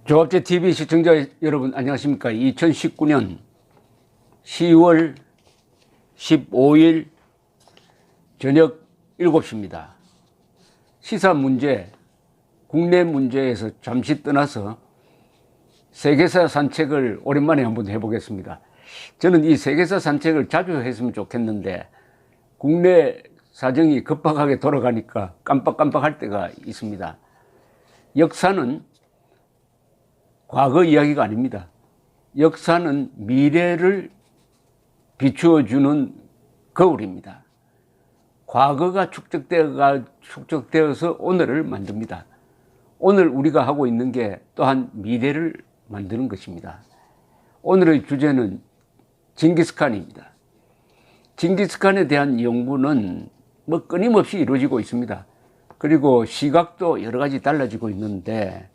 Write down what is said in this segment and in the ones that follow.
조합제 TV 시청자 여러분 안녕하십니까. 2019년 10월 15일 저녁 7시입니다. 시사 문제, 국내 문제에서 잠시 떠나서 세계사 산책을 오랜만에 한번 해보겠습니다. 저는 이 세계사 산책을 자주 했으면 좋겠는데 국내 사정이 급박하게 돌아가니까 깜빡깜빡할 때가 있습니다. 역사는 과거 이야기가 아닙니다. 역사는 미래를 비추어주는 거울입니다. 과거가 축적되어서 오늘을 만듭니다. 오늘 우리가 하고 있는 게 또한 미래를 만드는 것입니다. 오늘의 주제는 징기스칸입니다. 징기스칸에 대한 연구는 끊임없이 이루어지고 있습니다. 그리고 시각도 여러 가지 달라지고 있는데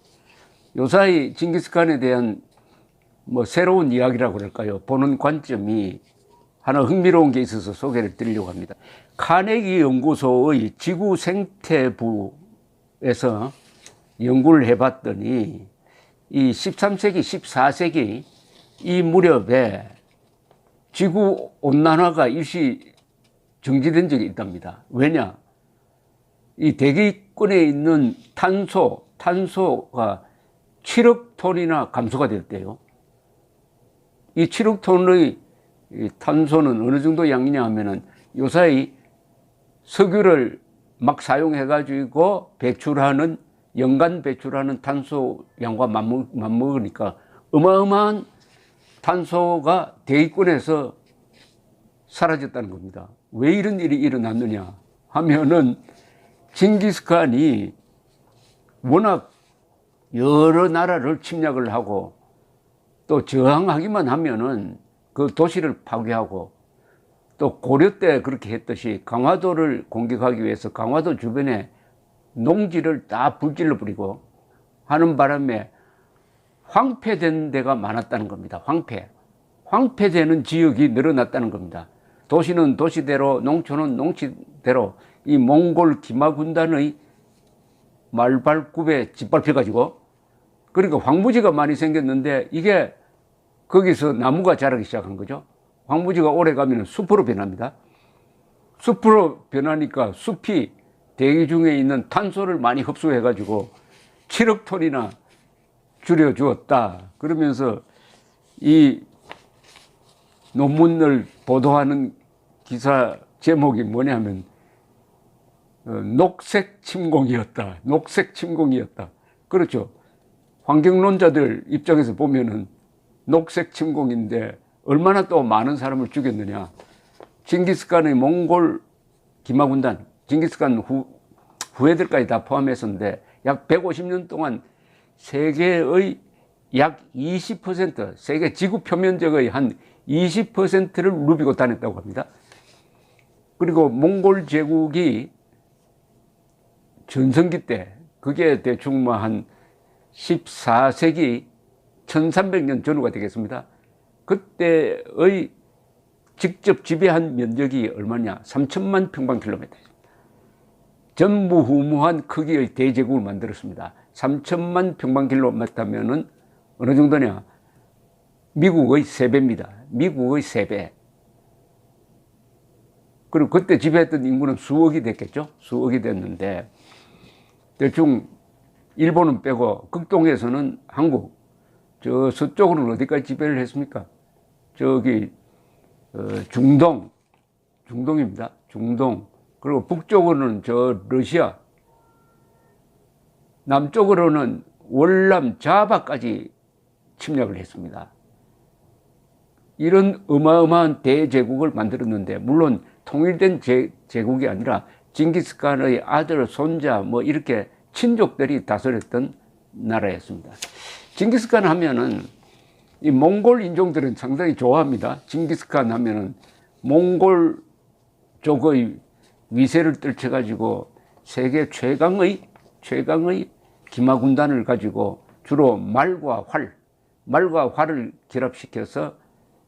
요사이 징기스칸에 대한 새로운 이야기라고 그럴까요? 보는 관점이 하나 흥미로운 게 있어서 소개를 드리려고 합니다. 카네기 연구소의 지구 생태부에서 연구를 해봤더니 이 13세기, 14세기 이 무렵에 지구 온난화가 일시 정지된 적이 있답니다. 왜냐? 이 대기권에 있는 탄소가 7억 톤이나 감소가 되었대요. 이 7억 톤의 탄소는 어느 정도 양이냐 하면은 요사이 석유를 막 사용해가지고 연간 배출하는 탄소 양과 맞먹으니까 어마어마한 탄소가 대기권에서 사라졌다는 겁니다. 왜 이런 일이 일어났느냐 하면은 징기스칸이 워낙 여러 나라를 침략을 하고 또 저항하기만 하면은 그 도시를 파괴하고 또 고려 때 그렇게 했듯이 강화도를 공격하기 위해서 강화도 주변에 농지를 다 불질러 버리고 하는 바람에 황폐된 데가 많았다는 겁니다. 황폐되는 지역이 늘어났다는 겁니다. 도시는 도시대로, 농촌은 농촌대로 이 몽골 기마 군단의 말발굽에 짓밟혀가지고 그러니까 황무지가 많이 생겼는데 이게 거기서 나무가 자라기 시작한 거죠. 황무지가 오래 가면 숲으로 변합니다. 숲으로 변하니까 숲이 대기 중에 있는 탄소를 많이 흡수해가지고 7억 톤이나 줄여주었다. 그러면서 이 논문을 보도하는 기사 제목이 뭐냐면 녹색 침공이었다. 녹색 침공이었다. 그렇죠. 환경론자들 입장에서 보면은 녹색 침공인데 얼마나 또 많은 사람을 죽였느냐. 징기스칸의 몽골 기마군단, 징기스칸 후예들까지 다 포함했었는데 약 150년 동안 세계의 약 20%, 세계 지구 표면적의 한 20%를 누비고 다녔다고 합니다. 그리고 몽골 제국이 전성기 때, 그게 대충 한 14세기 1300년 전후가 되겠습니다. 그때의 직접 지배한 면적이 얼마냐? 3천만 평방킬로미터입니다. 전무후무한 크기의 대제국을 만들었습니다. 3천만 평방킬로미터면은 어느 정도냐? 미국의 3배입니다. 미국의 3배. 그리고 그때 지배했던 인구는 수억이 됐겠죠? 수억이 됐는데 대충 일본은 빼고 극동에서는 한국, 저 서쪽으로는 어디까지 지배를 했습니까? 저기 중동입니다. 중동. 그리고 북쪽으로는 저 러시아, 남쪽으로는 월남, 자바까지 침략을 했습니다. 이런 어마어마한 대제국을 만들었는데 물론 통일된 제국이 아니라 징기스칸의 아들, 손자 이렇게 친족들이 다스렸던 나라였습니다. 징기스칸 하면은 이 몽골 인종들은 상당히 좋아합니다. 징기스칸 하면은 몽골족의 위세를 떨쳐가지고 세계 최강의 기마군단을 가지고 주로 말과 활을 결합시켜서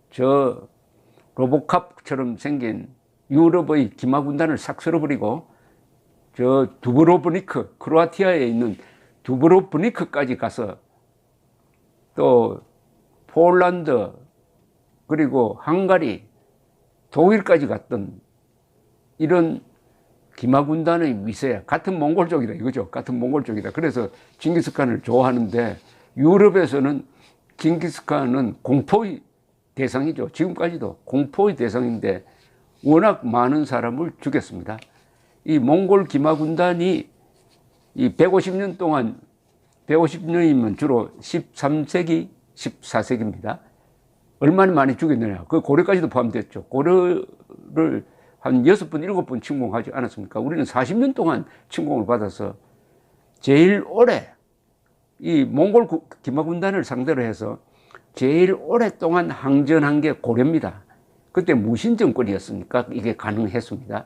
저 로보캅처럼 생긴 유럽의 기마군단을 싹 쓸어버리고 저 두브로브니크, 크로아티아에 있는 두브로브니크까지 가서 또 폴란드, 그리고 헝가리, 독일까지 갔던 이런 기마군단의 위세, 같은 몽골족이다 이거죠. 같은 몽골족이다. 그래서 징기스칸을 좋아하는데 유럽에서는 징기스칸은 공포의 대상이죠. 지금까지도 공포의 대상인데 워낙 많은 사람을 죽였습니다. 이 몽골 기마군단이 이 150년 동안, 150년이면 주로 13세기, 14세기입니다. 얼마나 많이 죽였느냐. 그 고려까지도 포함됐죠. 고려를 한 6번, 7번 침공하지 않았습니까? 우리는 40년 동안 침공을 받아서 제일 오래 이 몽골 기마군단을 상대로 해서 제일 오랫동안 항전한 게 고려입니다. 그때 무신 정권이었으니까 이게 가능했습니다.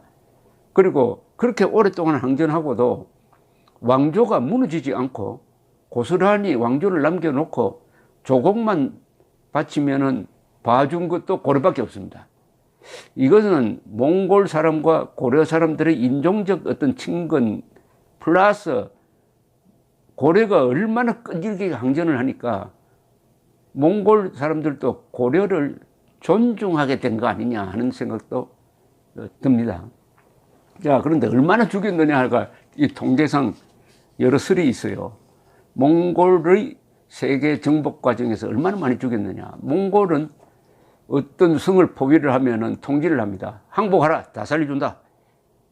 그리고 그렇게 오랫동안 항전하고도 왕조가 무너지지 않고 고스란히 왕조를 남겨놓고 조국만 바치면은 봐준 것도 고려밖에 없습니다. 이것은 몽골 사람과 고려 사람들의 인종적 어떤 친근 플러스 고려가 얼마나 끈질기게 항전을 하니까 몽골 사람들도 고려를 존중하게 된 거 아니냐 하는 생각도 듭니다. 자, 그런데 얼마나 죽였느냐가 이 통계상 여러 설이 있어요. 몽골의 세계 정복 과정에서 얼마나 많이 죽였느냐. 몽골은 어떤 성을 포기를 하면은 통지를 합니다. 항복하라, 다 살려준다.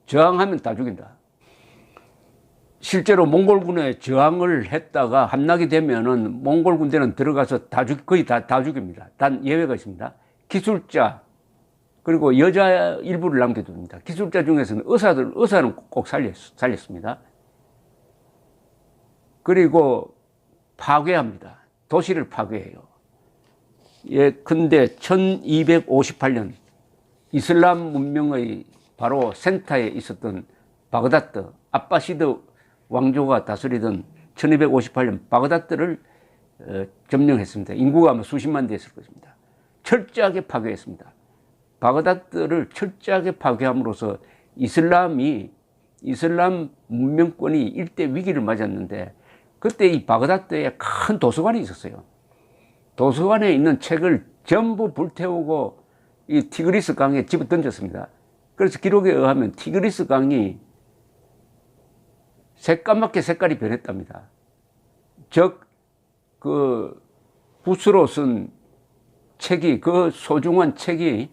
저항하면 다 죽인다. 실제로 몽골군에 저항을 했다가 함락이 되면은 몽골 군대는 들어가서 거의 다 죽입니다. 단 예외가 있습니다. 기술자, 그리고 여자 일부를 남겨둡니다. 기술자 중에서는 의사는 꼭 살렸습니다. 그리고 파괴합니다. 도시를 파괴해요. 근데 1258년 이슬람 문명의 바로 센터에 있었던 바그다드, 아바시드 왕조가 다스리던 1258년 바그다드를 점령했습니다. 인구가 아마 수십만 됐을 것입니다. 철저하게 파괴했습니다. 바그다드를 철저하게 파괴함으로써 이슬람 문명권이 일대 위기를 맞았는데 그때 이 바그다드에 큰 도서관이 있었어요. 도서관에 있는 책을 전부 불태우고 이 티그리스 강에 집어 던졌습니다. 그래서 기록에 의하면 티그리스 강이 새까맣게 색깔이 변했답니다. 즉, 그 붓으로 쓴 책이, 그 소중한 책이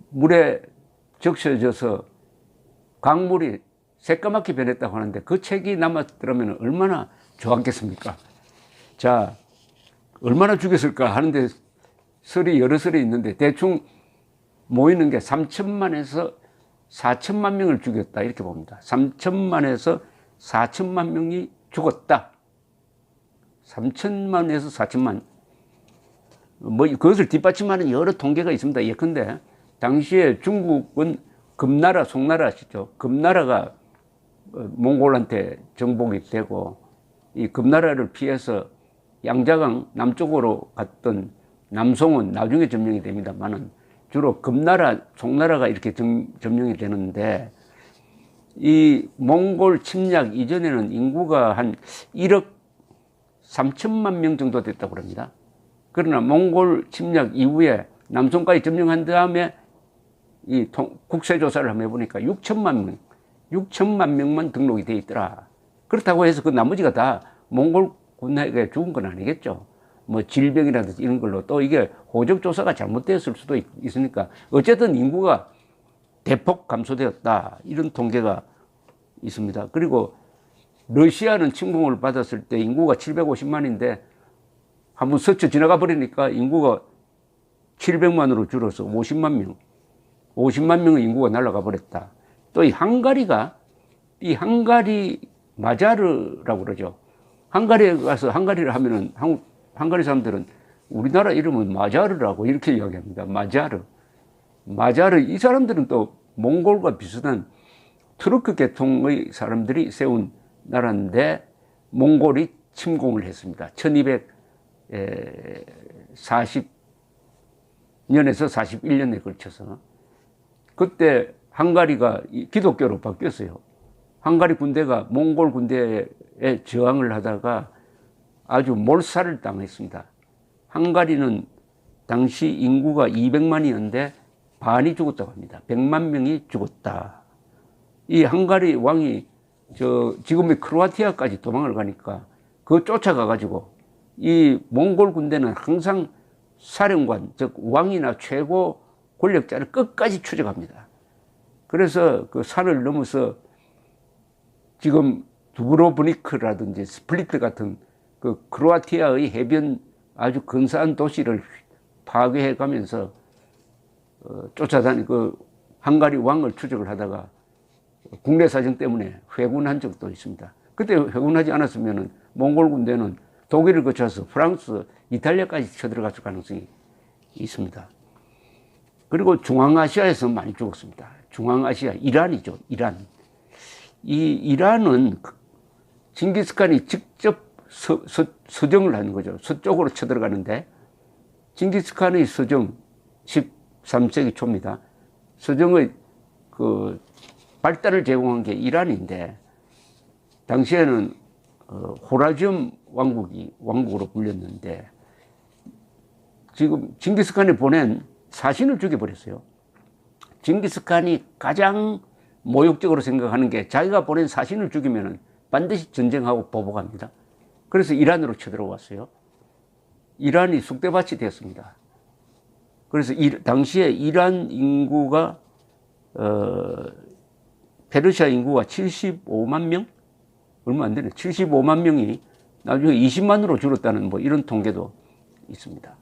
물에 적셔져서 강물이 새까맣게 변했다고 하는데 그 책이 남았더라면 얼마나 좋았겠습니까? 자, 얼마나 죽였을까 하는데 여러 설이 있는데 대충 모이는 게 3천만에서 4천만 명을 죽였다 이렇게 봅니다. 3천만에서 4천만 명이 죽었다. 3천만에서 4천만. 뭐 그것을 뒷받침하는 여러 통계가 있습니다. 예컨대 당시에 중국은 금나라, 송나라 아시죠? 금나라가 몽골한테 정복이 되고 이 금나라를 피해서 양자강 남쪽으로 갔던 남송은 나중에 점령이 됩니다만은 주로 금나라, 송나라가 이렇게 점령이 되는데 이 몽골 침략 이전에는 인구가 한 1억 3천만 명 정도 됐다고 합니다. 그러나 몽골 침략 이후에 남송까지 점령한 다음에 이 국세조사를 한번 해보니까 6천만 명만 등록이 돼 있더라. 그렇다고 해서 그 나머지가 다 몽골 군에게 죽은 건 아니겠죠. 뭐 질병이라든지 이런 걸로 또 이게 호적조사가 잘못되었을 수도 있으니까 어쨌든 인구가 대폭 감소되었다. 이런 통계가 있습니다. 그리고 러시아는 침공을 받았을 때 인구가 750만인데 한번 스쳐 지나가 버리니까 인구가 700만으로 줄어서 50만 명. 50만 명의 인구가 날아가 버렸다. 또 이 헝가리 마자르라고 그러죠. 헝가리에 가서 헝가리를 하면은 헝가리 사람들은 우리나라 이름은 마자르라고 이렇게 이야기합니다. 마자르 이 사람들은 또 몽골과 비슷한 투르크 계통의 사람들이 세운 나라인데 몽골이 침공을 했습니다. 1240년에서 41년에 걸쳐서 그때 헝가리가 기독교로 바뀌었어요. 헝가리 군대가 몽골 군대에 저항을 하다가 아주 몰살을 당했습니다. 헝가리는 당시 인구가 200만이었는데 반이 죽었다고 합니다. 100만 명이 죽었다. 이 헝가리 왕이 지금의 크로아티아까지 도망을 가니까 그거 쫓아가가지고 이 몽골 군대는 항상 사령관, 즉 왕이나 최고 권력자를 끝까지 추적합니다. 그래서 그 산을 넘어서 지금 두브로브니크라든지 스플리트 같은 그 크로아티아의 해변 아주 근사한 도시를 파괴해 가면서 쫓아다니 그 헝가리 왕을 추적을 하다가 국내 사정 때문에 회군한 적도 있습니다. 그때 회군하지 않았으면 몽골 군대는 독일을 거쳐서 프랑스, 이탈리아까지 쳐들어갈 가능성이 있습니다. 그리고 중앙아시아에서 많이 죽었습니다. 중앙아시아, 이란이죠. 이란. 이 이란은 징기스칸이 직접 서정을 하는 거죠. 서쪽으로 쳐들어가는데 징기스칸의 서정 13세기 초입니다. 서정의 그 발달을 제공한 게 이란인데 당시에는 호라지움 왕국으로 불렸는데 지금 징기스칸이 보낸 사신을 죽여버렸어요. 징기스칸이 가장 모욕적으로 생각하는 게 자기가 보낸 사신을 죽이면 반드시 전쟁하고 보복합니다. 그래서 이란으로 쳐들어왔어요. 이란이 쑥대밭이 되었습니다. 그래서 당시에 이란 인구가 페르시아 인구가 75만 명? 얼마 안 되네. 75만 명이 나중에 20만으로 줄었다는 뭐 이런 통계도 있습니다.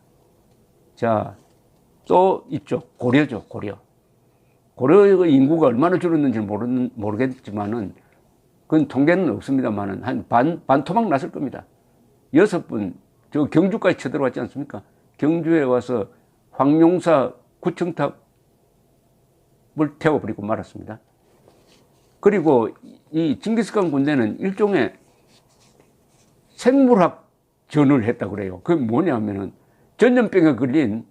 자, 또 있죠. 고려죠, 고려. 고려의 인구가 얼마나 줄었는지 모르겠지만은 그건 통계는 없습니다만은 한 반토막 났을 겁니다. 6분, 저 경주까지 쳐들어왔지 않습니까? 경주에 와서 황룡사 구청탑을 태워버리고 말았습니다. 그리고 이 징기스칸 군대는 일종의 생물학 전을 했다고 그래요. 그게 뭐냐면은 전염병에 걸린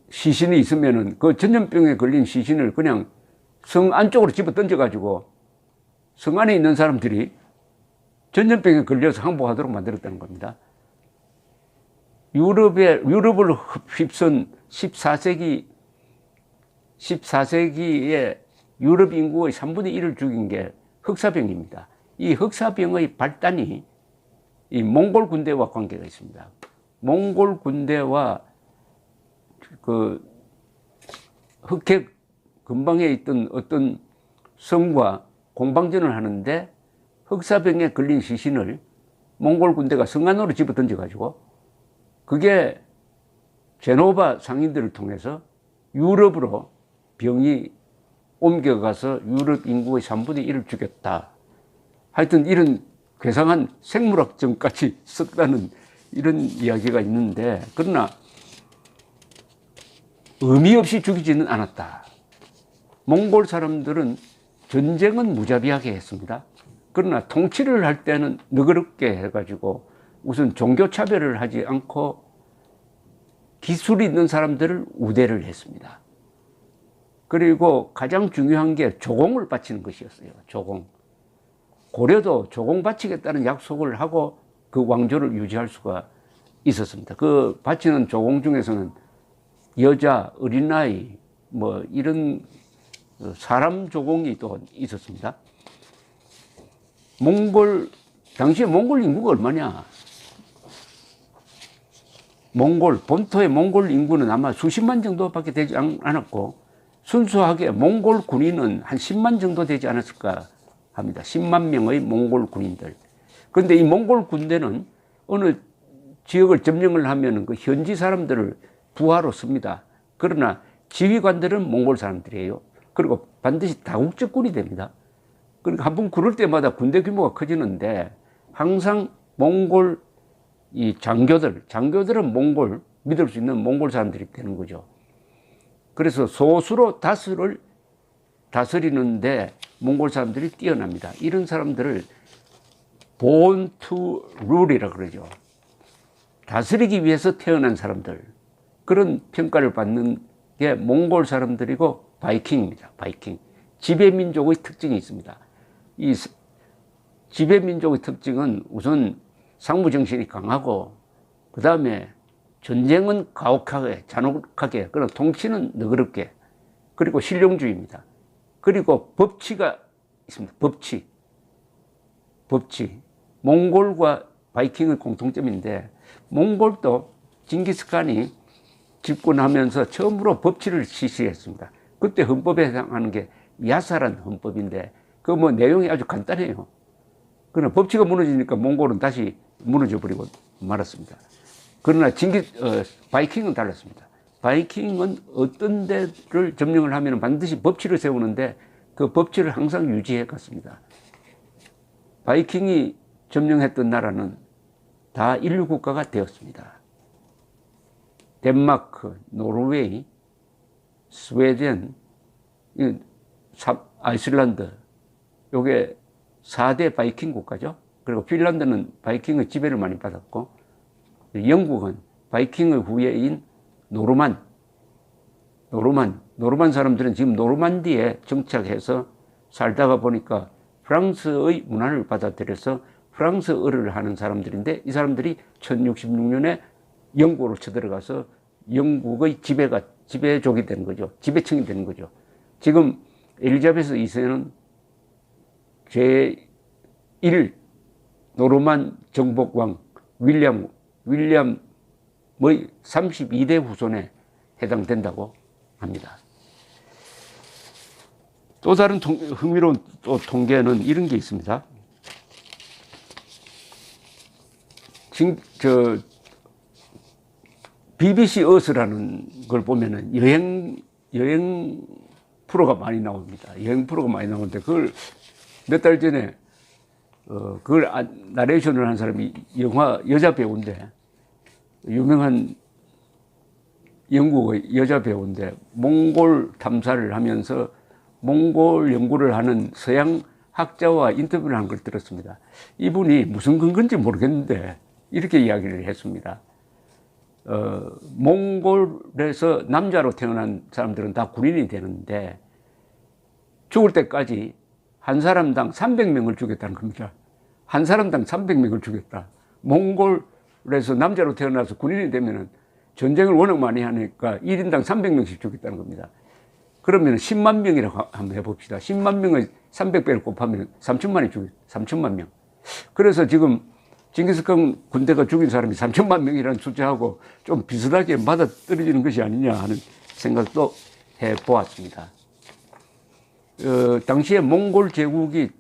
시신이 있으면은 그 전염병에 걸린 시신을 그냥 성 안쪽으로 집어 던져가지고 성 안에 있는 사람들이 전염병에 걸려서 항복하도록 만들었다는 겁니다. 유럽을 휩쓴 14세기에 유럽 인구의 3분의 1을 죽인 게 흑사병입니다. 이 흑사병의 발단이 이 몽골 군대와 관계가 있습니다. 몽골 군대와 그 흑해 근방에 있던 어떤 성과 공방전을 하는데 흑사병에 걸린 시신을 몽골 군대가 성 안으로 집어 던져가지고 그게 제노바 상인들을 통해서 유럽으로 병이 옮겨가서 유럽 인구의 3분의 1을 죽였다. 하여튼 이런 괴상한 생물학적까지 썼다는 이런 이야기가 있는데 그러나 의미 없이 죽이지는 않았다. 몽골 사람들은 전쟁은 무자비하게 했습니다. 그러나 통치를 할 때는 너그럽게 해가지고 우선 종교 차별을 하지 않고 기술이 있는 사람들을 우대를 했습니다. 그리고 가장 중요한 게 조공을 바치는 것이었어요. 조공. 고려도 조공 바치겠다는 약속을 하고 그 왕조를 유지할 수가 있었습니다. 그 바치는 조공 중에서는 여자, 어린아이, 뭐 이런 사람 조공이 또 있었습니다. 당시에 몽골 인구가 얼마냐? 본토의 몽골 인구는 아마 수십만 정도밖에 되지 않았고, 순수하게 몽골 군인은 한 10만 정도 되지 않았을까 합니다. 10만 명의 몽골 군인들. 그런데 이 몽골 군대는 어느 지역을 점령을 하면 그 현지 사람들을 부하로 씁니다. 그러나 지휘관들은 몽골 사람들이에요. 그리고 반드시 다국적군이 됩니다. 그러니까 한번 그럴 때마다 군대 규모가 커지는데 항상 몽골 이 장교들은 몽골, 믿을 수 있는 몽골 사람들이 되는 거죠. 그래서 소수로 다수를 다스리는데 몽골 사람들이 뛰어납니다. 이런 사람들을 born to rule이라고 그러죠. 다스리기 위해서 태어난 사람들. 그런 평가를 받는 게 몽골 사람들이고 바이킹입니다. 바이킹. 지배민족의 특징이 있습니다. 이 지배민족의 특징은 우선 상부정신이 강하고, 그 다음에 전쟁은 가혹하게, 잔혹하게, 그러나 통치는 너그럽게, 그리고 실용주의입니다. 그리고 법치가 있습니다. 법치. 몽골과 바이킹의 공통점인데, 몽골도 징기스칸이 집권하면서 처음으로 법치를 실시했습니다. 그때 헌법에 해당하는 게 야사란 헌법인데, 그 뭐 내용이 아주 간단해요. 그러나 법치가 무너지니까 몽골은 다시 무너져 버리고 말았습니다. 그러나 바이킹은 달랐습니다. 바이킹은 어떤 데를 점령을 하면 반드시 법치를 세우는데 그 법치를 항상 유지해 갔습니다. 바이킹이 점령했던 나라는 다 인류 국가가 되었습니다. 덴마크, 노르웨이, 스웨덴, 아이슬란드, 요게 4대 바이킹 국가죠. 그리고 핀란드는 바이킹의 지배를 많이 받았고, 영국은 바이킹의 후예인 노르만 사람들은 지금 노르만디에 정착해서 살다가 보니까 프랑스의 문화를 받아들여서 프랑스어를 하는 사람들인데, 이 사람들이 1066년에 영국으로 쳐들어가서 영국의 지배족이 되는 거죠. 지배층이 되는 거죠. 지금 엘리자베스 2세는 제1 노르만 정복왕 윌리엄의 32대 후손에 해당된다고 합니다. 또 다른 흥미로운 통계는 이런 게 있습니다. BBC 어스라는 걸 보면은 여행 프로가 많이 나옵니다. 여행 프로가 많이 나오는데 그걸 몇 달 전에 그걸 나레이션을 한 사람이 여자 배우인데, 유명한 영국의 여자 배우인데, 몽골 탐사를 하면서 몽골 연구를 하는 서양 학자와 인터뷰를 한 걸 들었습니다. 이분이 무슨 근거인지 모르겠는데 이렇게 이야기를 했습니다. 몽골에서 남자로 태어난 사람들은 다 군인이 되는데 죽을 때까지 한 사람당 300명을 죽였다는 겁니다. 한 사람당 300명을 죽였다. 몽골에서 남자로 태어나서 군인이 되면은 전쟁을 워낙 많이 하니까 1인당 300명씩 죽였다는 겁니다. 그러면 10만 명이라고 한번 해봅시다. 10만 명을 300배를 곱하면 3천만이 죽였다. 3천만 명. 그래서 지금 징기스칸 군대가 죽인 사람이 3천만 명이라는 숫자하고 좀 비슷하게 맞아 떨어지는 것이 아니냐 하는 생각도 해보았습니다. 당시에 몽골 제국이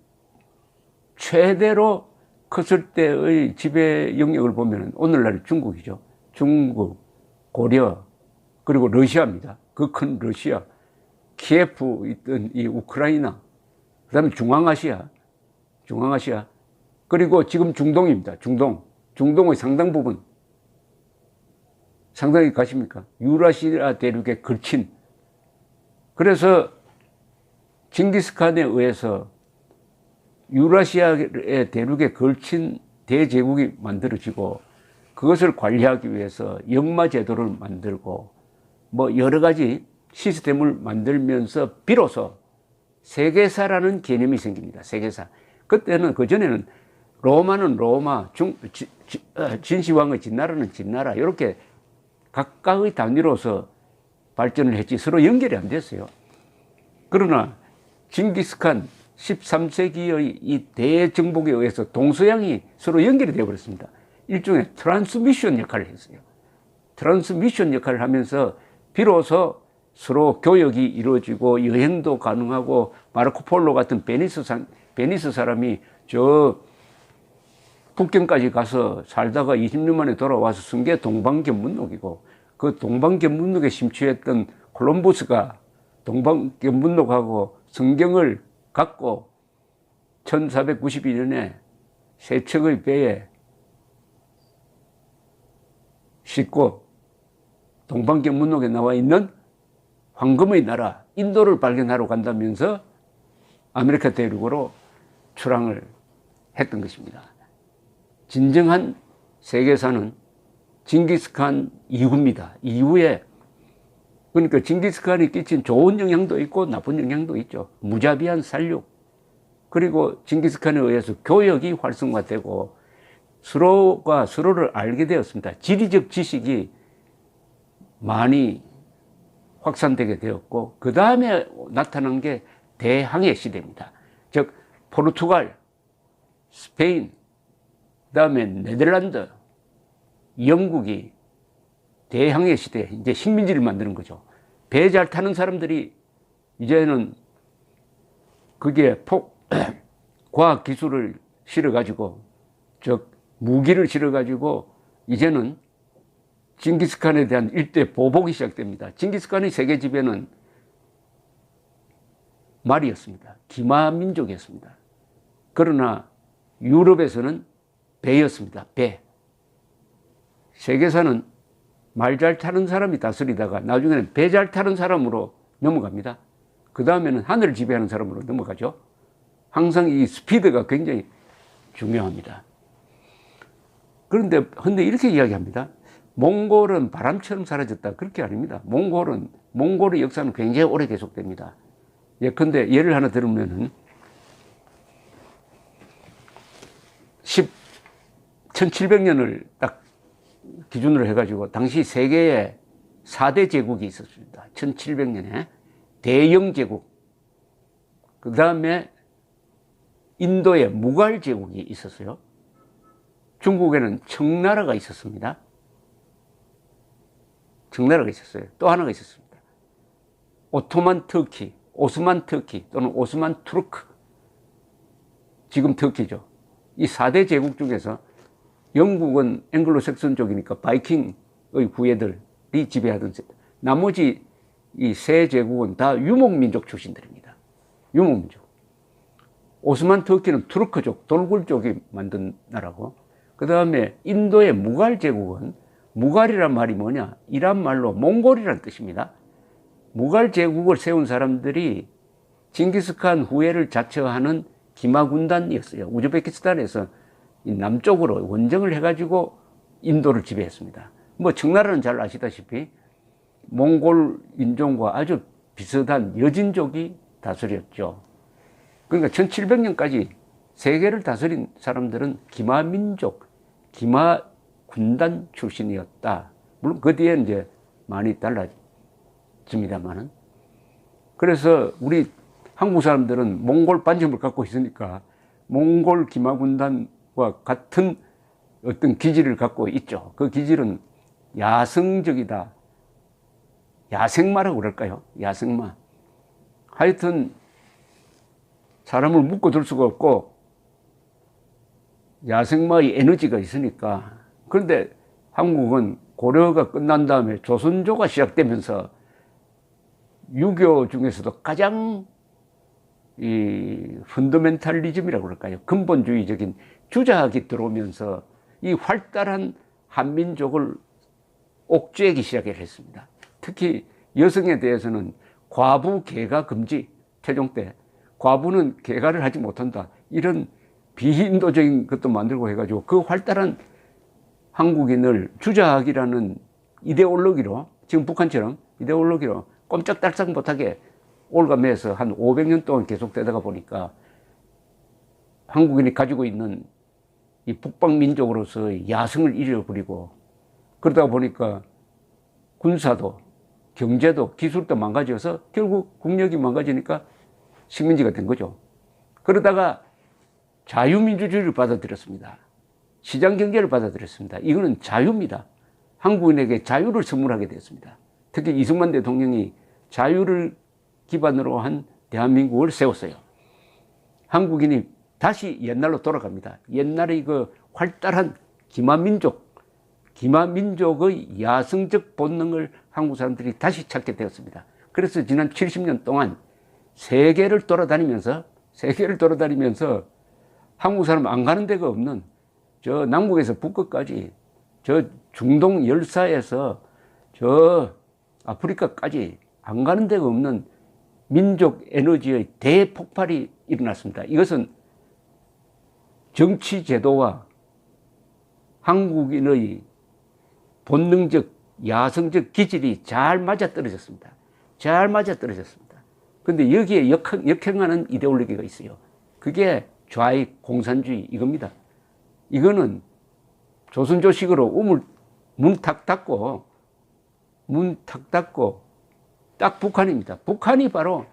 최대로 컸을 때의 지배 영역을 보면 오늘날 중국이죠. 중국, 고려, 그리고 러시아입니다. 그 큰 러시아, 키예프 있던 이 우크라이나, 그 다음에 중앙아시아, 그리고 지금 중동입니다. 중동의 상당 부분, 상당히 가십니까? 유라시아 대륙에 걸친, 그래서 징기스칸에 의해서 유라시아의 대륙에 걸친 대제국이 만들어지고, 그것을 관리하기 위해서 역마 제도를 만들고 뭐 여러 가지 시스템을 만들면서 비로소 세계사라는 개념이 생깁니다. 세계사. 그때는, 그전에는 로마는 로마, 진시황의 진나라는 진나라, 이렇게 각각의 단위로서 발전을 했지 서로 연결이 안 됐어요. 그러나 징기스칸 13세기의 이 대정복에 의해서 동서양이 서로 연결이 되어버렸습니다. 일종의 트랜스미션 역할을 했어요. 트랜스미션 역할을 하면서 비로소 서로 교역이 이루어지고 여행도 가능하고, 마르코폴로 같은 베니스 사람이 저 북경까지 가서 살다가 20년 만에 돌아와서 쓴 게 동방견문록이고, 그 동방견문록에 심취했던 콜럼버스가 동방견문록하고 성경을 갖고 1492년에 세척의 배에 싣고 동방견문록에 나와 있는 황금의 나라 인도를 발견하러 간다면서 아메리카 대륙으로 출항을 했던 것입니다. 진정한 세계사는 징기스칸 이후입니다. 이후에, 그러니까 징기스칸이 끼친 좋은 영향도 있고 나쁜 영향도 있죠. 무자비한 살육, 그리고 징기스칸에 의해서 교역이 활성화되고 서로가 서로를 알게 되었습니다. 지리적 지식이 많이 확산되게 되었고, 그 다음에 나타난 게 대항해 시대입니다. 즉 포르투갈, 스페인, 그 다음에 네덜란드, 영국이 대항해 시대에 이제 식민지를 만드는 거죠. 배 잘 타는 사람들이 이제는 거기에 과학 기술을 실어가지고, 즉 무기를 실어가지고 이제는 징기스칸에 대한 일대 보복이 시작됩니다. 징기스칸의 세계 지배는 말이었습니다. 기마 민족이었습니다. 그러나 유럽에서는 배였습니다. 배. 세계사는 말 잘 타는 사람이 다스리다가 나중에는 배 잘 타는 사람으로 넘어갑니다. 그 다음에는 하늘을 지배하는 사람으로 넘어가죠. 항상 이 스피드가 굉장히 중요합니다. 그런데 이렇게 이야기합니다. 몽골은 바람처럼 사라졌다. 그렇게 아닙니다. 몽골의 역사는 굉장히 오래 계속됩니다. 예컨대 예를 하나 들으면은 1700년을 딱 기준으로 해가지고 당시 세계에 4대 제국이 있었습니다. 1700년에 대영 제국, 그 다음에 인도에 무갈 제국이 있었어요. 중국에는 청나라가 있었습니다. 청나라가 있었어요. 또 하나가 있었습니다. 오스만 터키 또는 오스만 투르크, 지금 터키죠. 이 4대 제국 중에서 영국은 앵글로색슨 쪽이니까 바이킹의 후예들이 지배하던, 나머지 이 세 제국은 다 유목민족 출신들입니다. 유목민족. 오스만 터키는 투르크족, 돌굴 쪽이 만든 나라고, 그 다음에 인도의 무갈 제국은, 무갈이란 말이 뭐냐? 이란 말로 몽골이란 뜻입니다. 무갈 제국을 세운 사람들이 징기스칸 후예를 자처하는 기마군단이었어요. 우즈베키스탄에서 남쪽으로 원정을 해가지고 인도를 지배했습니다. 뭐 청나라는 잘 아시다시피 몽골 인종과 아주 비슷한 여진족이 다스렸죠. 그러니까 1700년까지 세계를 다스린 사람들은 기마민족, 기마군단 출신이었다. 물론 그 뒤에 이제 많이 달라집니다만은. 그래서 우리 한국 사람들은 몽골 반점을 갖고 있으니까 몽골 기마군단과 같은 어떤 기질을 갖고 있죠. 그 기질은 야성적이다. 야생마라고 그럴까요? 야생마. 하여튼 사람을 묶어둘 수가 없고 야생마의 에너지가 있으니까. 그런데 한국은 고려가 끝난 다음에 조선조가 시작되면서 유교 중에서도 가장 이 펀더멘탈리즘이라고 그럴까요? 근본주의적인 주자학이 들어오면서 이 활달한 한민족을 옥죄기 시작을 했습니다. 특히 여성에 대해서는 과부 계가 금지, 태종 때 과부는 계가를 하지 못한다, 이런 비인도적인 것도 만들고 해가지고 그 활달한 한국인을 주자학이라는 이데올로기로, 지금 북한처럼 이데올로기로 꼼짝달싹 못하게 올가매서 한 500년 동안 계속되다가 보니까 한국인이 가지고 있는 이 북방민족으로서의 야성을 잃어버리고, 그러다 보니까 군사도 경제도 기술도 망가져서 결국 국력이 망가지니까 식민지가 된 거죠. 그러다가 자유민주주의를 받아들였습니다. 시장경제를 받아들였습니다. 이거는 자유입니다. 한국인에게 자유를 선물하게 되었습니다. 특히 이승만 대통령이 자유를 기반으로 한 대한민국을 세웠어요. 한국인이 다시 옛날로 돌아갑니다. 옛날의 그 활달한 기마민족의 야성적 본능을 한국 사람들이 다시 찾게 되었습니다. 그래서 지난 70년 동안 세계를 돌아다니면서 한국 사람 안 가는 데가 없는, 저 남국에서 북극까지, 저 중동 열사에서 저 아프리카까지 안 가는 데가 없는 민족 에너지의 대폭발이 일어났습니다. 이것은 정치 제도와 한국인의 본능적 야성적 기질이 잘 맞아떨어졌습니다. 그런데 여기에 역행하는 이데올로기가 있어요. 그게 좌익 공산주의 이겁니다. 이거는 조선조식으로 문 탁 닫고 딱 북한입니다. 북한이 바로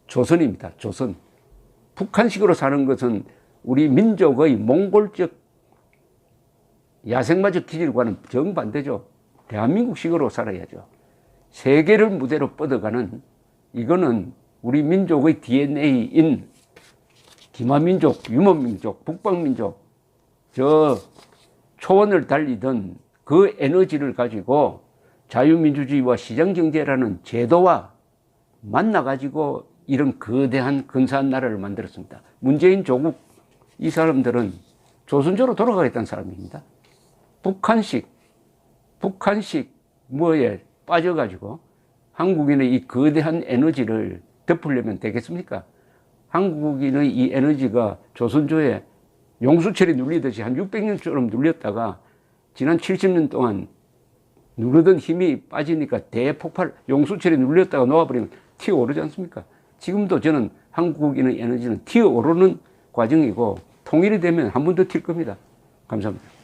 조선입니다. 조선. 북한식으로 사는 것은 우리 민족의 몽골적 야생마적 기질과는 정반대죠. 대한민국식으로 살아야죠. 세계를 무대로 뻗어가는, 이거는 우리 민족의 DNA인 기마민족, 유목민족, 북방민족, 저 초원을 달리던 그 에너지를 가지고 자유민주주의와 시장경제라는 제도와 만나가지고 이런 거대한 근사한 나라를 만들었습니다. 문재인 조국, 이 사람들은 조선조로 돌아가겠다는 사람입니다. 북한식 뭐에 빠져가지고 한국인의 이 거대한 에너지를 덮으려면 되겠습니까? 한국인의 이 에너지가 조선조에 용수철이 눌리듯이 한 600년처럼 눌렸다가 지난 70년 동안 누르던 힘이 빠지니까 대폭발, 용수철이 눌렸다가 놓아버리면 튀어오르지 않습니까? 지금도 저는 한국인의 에너지는 튀어오르는 과정이고 통일이 되면 한 번 더 튈 겁니다. 감사합니다.